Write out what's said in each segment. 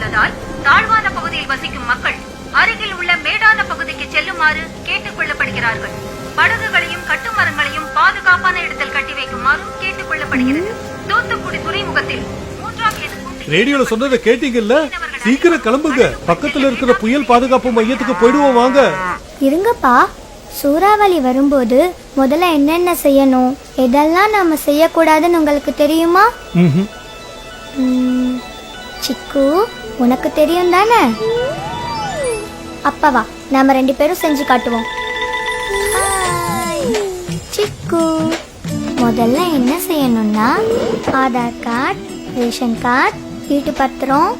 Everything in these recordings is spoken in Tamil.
உள்ளதால் தாழ்வான பகுதியில் வசிக்கும் மக்கள் அருகில் உள்ள மேடான பகுதிக்கு செல்லுமாறு கேட்டுக் கொள்ளப்படுகிறார்கள். படகுகளையும் கட்டுமரங்களையும் பாதுகாப்பான இடத்தில் கட்டி வைக்குமாறும் கேட்டுக் கொள்ளப்படுகிறது. தூத்துக்குடி துறைமுகத்தில் 3ஆம் எண் ரேடியோல சொன்னதை கேட்டீங்கல்ல? சீக்கிரம் கிளம்புங்க, பக்கத்துல இருக்கிற புயல் பாதுகாப்பு மையத்துக்கு போயிடுவோம் வாங்க. இருங்கப்பா, சூறாவளி வரும்போது முதல்ல என்னென்ன செய்யணும், எதெல்லாம் நாம செய்யக்கூடாதுன்னு உங்களுக்கு தெரியுமா? சிக்கு, உனக்கு தெரியும் தானே? அப்பவா நாம 2 பேரும் செஞ்சு காட்டுவோம். சிக்கு, முதல்ல என்ன செய்யணும்னா ஆதார் கார்டு, ரேஷன் கார்டு, வீட்டு பத்திரம்,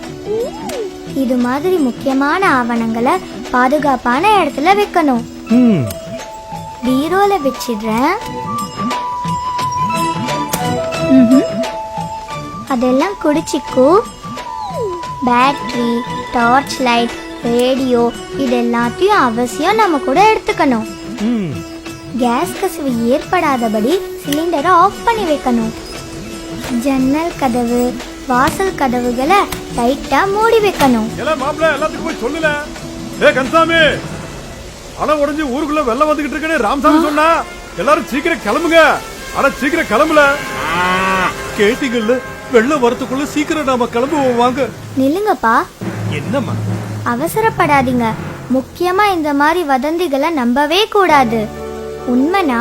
இது மாதிரி முக்கியமான ஆவணங்களை பாதுகாப்பான இடத்துல வைக்கணும். பீரோல வச்சிடுறேன். அதெல்லாம் குடிச்சிக்கு. பேட்டரி, டார்ச் லைட், ரேடியோ இது எல்லாத்தையும் அவசியம் நம்ம கூட எடுத்துக்கணும். கேஸ் கசிவு ஏற்படாதபடி சிலிண்டரை ஆஃப் பண்ணி வைக்கணும். ஜன்னல் கதவு, வாசல் கதவுகளை டைட்டா மூடி வைக்கணும். எல்லாத்துக்கும் போய் சொல்லல. ஏ கன்சாமி, அணை உடைஞ்சு ஊருக்குள்ள வெள்ளம் வந்துகிட்டு இருக்கேன்னு ராமசாமி சொன்னா. எல்லாரும் சீக்கிரம் கிளம்புங்க. அட சீக்கிரம் கிளம்பல. கேட்டீங்கல்ல, வெள்ளம் வரத்துக்குள்ள சீக்கிரம் நாம கிளம்புவோம் வாங்க. நில்லுங்கப்பா. என்னம்மா? அவசரப்படாதீங்க. முக்கியமா இந்த மாதிரி வதந்திகளை நம்பவே கூடாது. உண்மைனா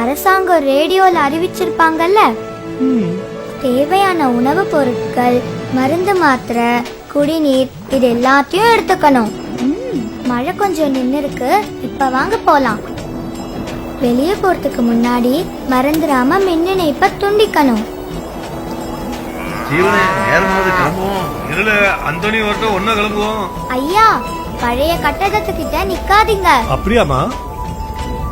அரசாங்கம் ரேடியோல அறிவிச்சிருப்பாங்கல்ல. தேவையான உணவு பொருட்கள், மருந்து மாத்திரை, குடிநீர் இது எல்லாத்தையும் எடுத்துக்கணும். மழை கொஞ்சம் நின்னு இருக்கு, இப்ப வாங்க போலாம். வெளியே போறதுக்கு முன்னாடி மறந்துடாம மின் இணைப்பை துண்டிக்கணும். ஐயா, பழைய கட்டடத்துக்கிட்ட நிக்காதீங்க. அப்படியாமா?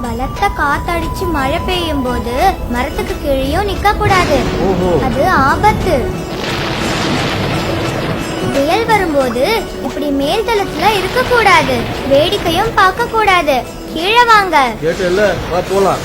பலத்த காத்தடிச்சு மழை பெய்யும் போது மரத்துக்கு கீழேயும் நிக்க கூடாது, அது ஆபத்து. புயல் வரும்போது இப்படி மேல்தளத்துல இருக்க கூடாது, வேடிக்கையும் பார்க்க கூடாது. கீழே வாங்க. போலாம்.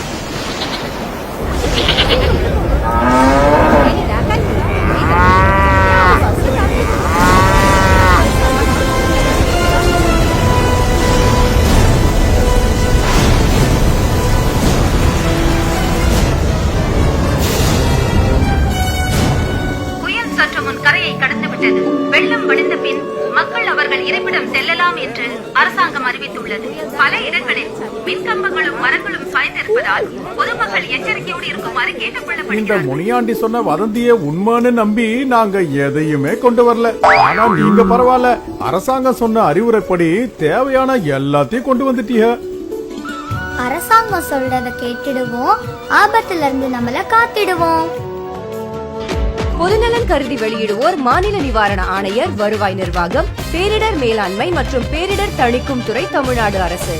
கரையை கடந்து விட்டது. வெள்ளம் வடிந்த பின் மக்கள் அவர்கள் இருப்பிடம் செல்லலாம் என்று அரசாங்கம் அறிவித்துள்ளது. பல இடங்களில் மின்கம்பங்களும் மரங்களும் சாய்ந்திருப்பதால் பொதுமக்கள் எச்சரிக்கையோடு இருக்குமாறு கேட்டுக் கொள்ளப்படுகிறது. இந்த முனியாண்டி சொன்ன வதந்திய உண்மைன்னு நம்பி நாங்க எதையுமே கொண்டு வரல. ஆனா நீங்க பரவாயில்ல, அரசாங்கம் சொன்ன அறிவுரைப்படி தேவையான எல்லாத்தையும் கொண்டு வந்துட்டீங்க. அரசாங்கம் சொல்றத கேட்டுடுவோம், ஆபத்துல இருந்து நம்மள காத்திடுவோம். பொதுநலன் கருதி வெளியிடுவோர் மாநில நிவாரண ஆணையர், வருவாய் நிர்வாகம், பேரிடர் மேலாண்மை மற்றும் பேரிடர் தணிக்கும் துறை, தமிழ்நாடு அரசு.